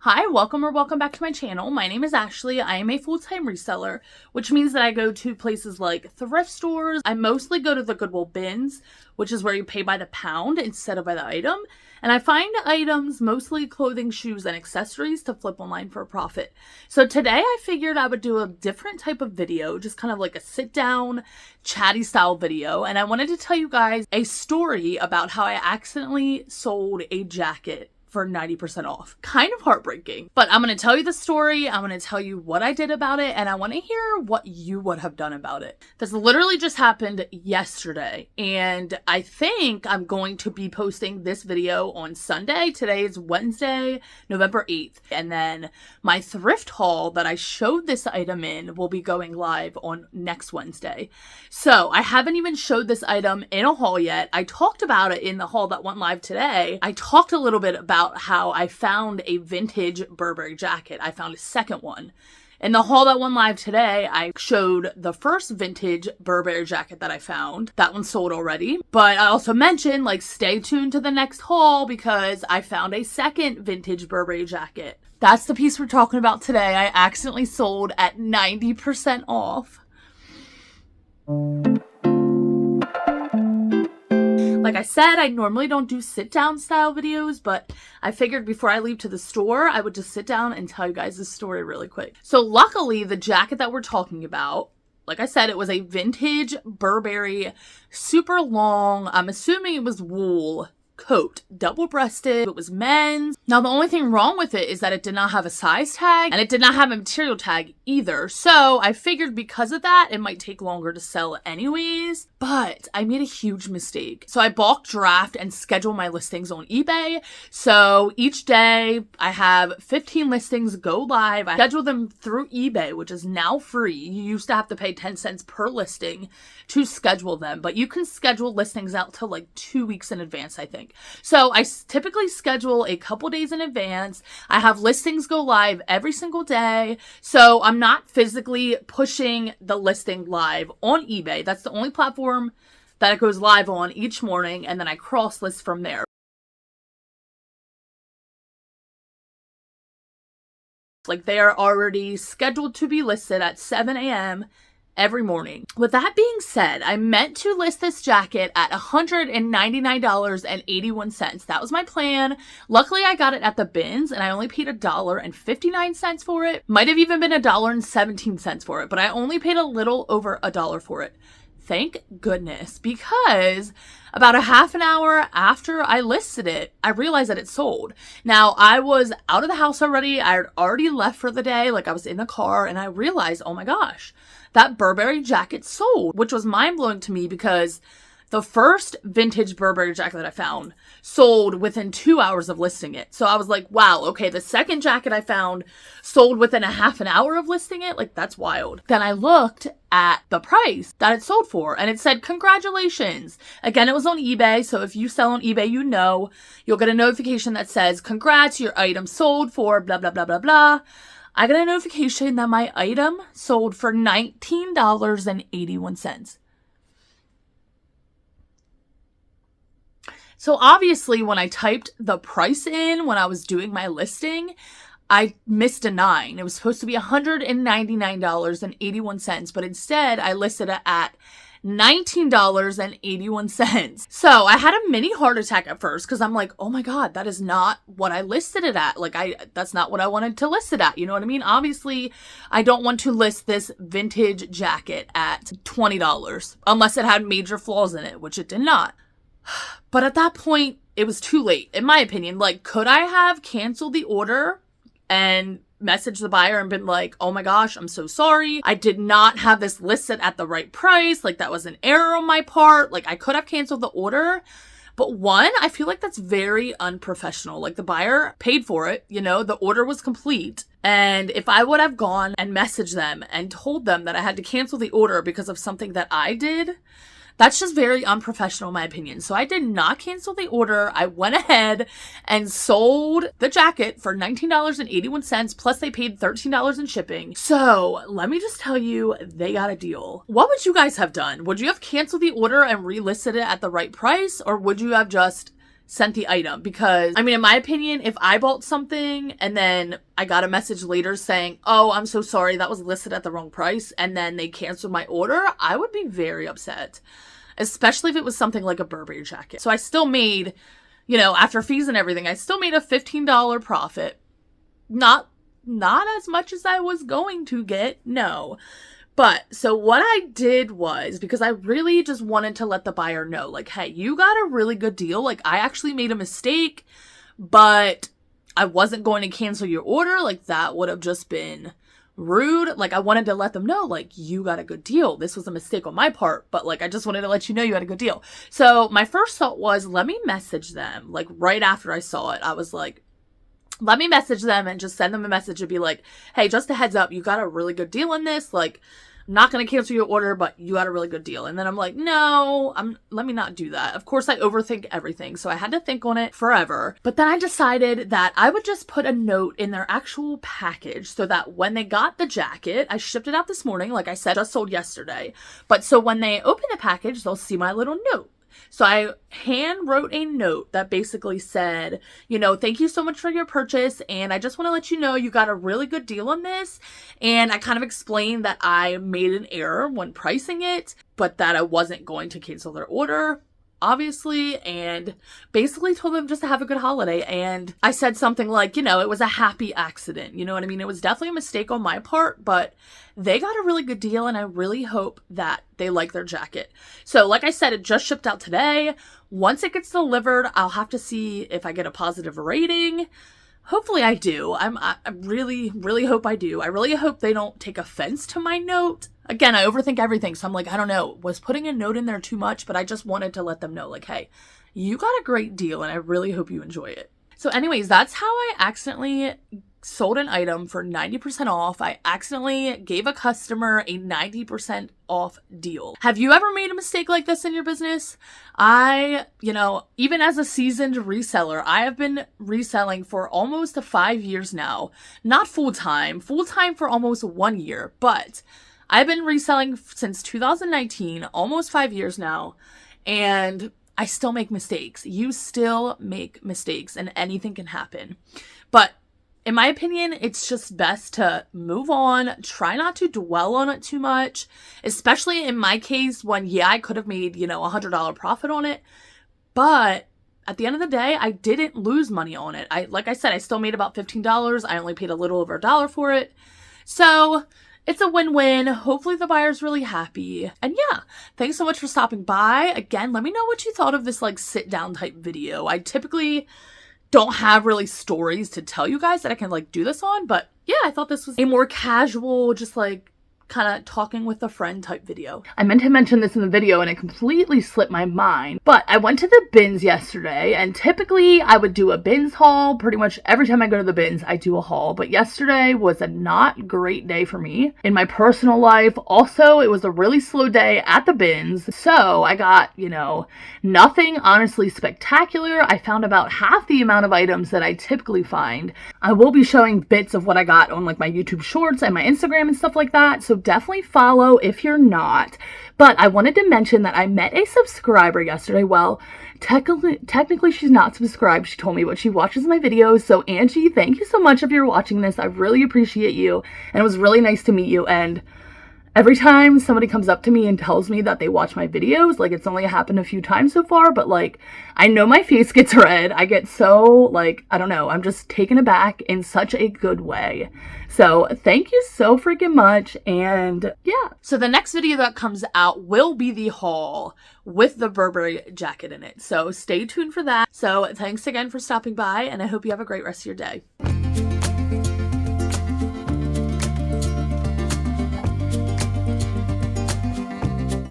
Hi, welcome back to my channel. My name is Ashley. I am a full-time reseller, which means that I go to places like thrift stores. I mostly go to the Goodwill bins, which is where you pay by the pound instead of by the item. And I find items, mostly clothing, shoes, and accessories, to flip online for a profit. So today I figured I would do a different type of video, just kind of like a sit-down, chatty style video. And I wanted to tell you guys a story about how I accidentally sold a jacket for 90% off. Kind of heartbreaking, but I'm going to tell you the story. I'm going to tell you what I did about it, and I want to hear what you would have done about it. This literally just happened yesterday, and I think I'm going to be posting this video on Sunday. Today is Wednesday, November 8th, and then my thrift haul that I showed this item in will be going live on next Wednesday. So I haven't even showed this item in a haul yet. I talked about it in the haul that went live today. I talked a little bit about how I found a vintage Burberry jacket. I found a second one. In the haul that went live today, I showed the first vintage Burberry jacket that I found. That one sold already. But I also mentioned, stay tuned to the next haul because I found a second vintage Burberry jacket. That's the piece we're talking about today. I accidentally sold at 90% off. Like I said, I normally don't do sit-down style videos, but I figured before I leave to the store, I would just sit down and tell you guys this story really quick. So luckily, the jacket that we're talking about, like I said, it was a vintage Burberry, super long, I'm assuming it was wool coat, double-breasted. It was men's. Now, the only thing wrong with it is that it did not have a size tag, and it did not have a material tag either. So I figured because of that, it might take longer to sell anyways, but I made a huge mistake. So I bulk draft and schedule my listings on eBay. So each day I have 15 listings go live. I schedule them through eBay, which is now free. You used to have to pay 10 cents per listing to schedule them, but you can schedule listings out to 2 weeks in advance, I think. So I typically schedule a couple days in advance. I have listings go live every single day. So I'm not physically pushing the listing live on eBay. That's the only platform that it goes live on each morning. And then I cross list from there. They are already scheduled to be listed at 7 a.m. every morning. With that being said, I meant to list this jacket at $199.81. That was my plan. Luckily, I got it at the bins and I only paid $1.59 for it. Might have even been $1.17 for it, but I only paid a little over $1 for it. Thank goodness, because about a half an hour after I listed it, I realized that it sold. Now, I was out of the house already. I had already left for the day. I was in the car and I realized, oh my gosh, that Burberry jacket sold, which was mind-blowing to me because the first vintage Burberry jacket that I found sold within 2 hours of listing it. So I was like, wow, okay, the second jacket I found sold within a half an hour of listing it. That's wild. Then I looked at the price that it sold for and it said, congratulations. Again, it was on eBay. So if you sell on eBay, you'll get a notification that says, congrats, your item sold for blah, blah, blah, blah, blah. I got a notification that my item sold for $19.81. So obviously when I typed the price in when I was doing my listing, I missed a 9. It was supposed to be $199.81, but instead I listed it at $19.81. So I had a mini heart attack at first because I'm like, oh my God, that is not what I listed it at. That's not what I wanted to list it at. You know what I mean? Obviously, I don't want to list this vintage jacket at $20 unless it had major flaws in it, which it did not. But at that point, it was too late, in my opinion. Could I have canceled the order and messaged the buyer and been like, oh my gosh, I'm so sorry. I did not have this listed at the right price. That was an error on my part. I could have canceled the order. But one, I feel like that's very unprofessional. The buyer paid for it, the order was complete. And if I would have gone and messaged them and told them that I had to cancel the order because of something that I did, that's just very unprofessional in my opinion. So I did not cancel the order. I went ahead and sold the jacket for $19.81, plus they paid $13 in shipping. So let me just tell you, they got a deal. What would you guys have done? Would you have canceled the order and relisted it at the right price? Or would you have just sent the item. Because, I mean, in my opinion, if I bought something and then I got a message later saying, oh, I'm so sorry, that was listed at the wrong price, and then they canceled my order, I would be very upset. Especially if it was something like a Burberry jacket. So I still made, you know, after fees and everything, I still made a $15 profit. Not as much as I was going to get, no. But, so what I did was, because I really just wanted to let the buyer know, like, hey, you got a really good deal. Like, I actually made a mistake, but I wasn't going to cancel your order. Like, that would have just been rude. Like, I wanted to let them know, like, you got a good deal. This was a mistake on my part, but, like, I just wanted to let you know you had a good deal. So, my first thought was, let me message them. Like, right after I saw it, I was like, let me message them and just send them a message and be like, hey, just a heads up, you got a really good deal on this. Like, I'm not going to cancel your order, but you got a really good deal. And then I'm like, no, let me not do that. Of course, I overthink everything. So I had to think on it forever. But then I decided that I would just put a note in their actual package so that when they got the jacket, I shipped it out this morning. Like I said, just sold yesterday. But so when they open the package, they'll see my little note. So I hand wrote a note that basically said, you know, thank you so much for your purchase. And I just want to let you know you got a really good deal on this. And I kind of explained that I made an error when pricing it, but that I wasn't going to cancel their order, obviously, and basically told them just to have a good holiday. And I said something like, you know, it was a happy accident. You know what I mean? It was definitely a mistake on my part, but they got a really good deal, and I really hope that they like their jacket. So like I said, it just shipped out today. Once it gets delivered, I'll have to see if I get a positive rating. Hopefully I do. I really, really hope I do. I really hope they don't take offense to my note. Again, I overthink everything, so I'm like, I don't know, was putting a note in there too much? But I just wanted to let them know, like, hey, you got a great deal, and I really hope you enjoy it. So anyways, that's how I accidentally sold an item for 90% off. I accidentally gave a customer a 90% off deal. Have you ever made a mistake like this in your business? You know, even as a seasoned reseller, I have been reselling for almost 5 years now. Not full-time for almost 1 year, but I've been reselling since 2019, almost 5 years now, and I still make mistakes. You still make mistakes, and anything can happen. But in my opinion, it's just best to move on. Try not to dwell on it too much, especially in my case when, yeah, I could have made, you know, $100 profit on it. But at the end of the day, I didn't lose money on it. Like I said, I still made about $15. I only paid a little over $1 for it. So it's a win-win. Hopefully the buyer's really happy. And yeah, thanks so much for stopping by. Again, let me know what you thought of this like sit down type video. I typically don't have really stories to tell you guys that I can like do this on, but yeah, I thought this was a more casual, just like kind of talking with a friend type video. I meant to mention this in the video and it completely slipped my mind, but I went to the bins yesterday, and typically I would do a bins haul. Pretty much every time I go to the bins, I do a haul, but yesterday was a not great day for me in my personal life. Also, it was a really slow day at the bins, so I got, you know, nothing honestly spectacular. I found about half the amount of items that I typically find. I will be showing bits of what I got on like my YouTube shorts and my Instagram and stuff like that, so definitely follow if you're not. But I wanted to mention that I met a subscriber yesterday. Well, technically she's not subscribed, she told me, but she watches my videos. So Angie, thank you so much if you're watching this. I really appreciate you, and it was really nice to meet you. And every time somebody comes up to me and tells me that they watch my videos, like it's only happened a few times so far, but like I know my face gets red. I get so like, I don't know, I'm just taken aback in such a good way. So thank you so freaking much. And yeah. So the next video that comes out will be the haul with the Burberry jacket in it. So stay tuned for that. So thanks again for stopping by, and I hope you have a great rest of your day.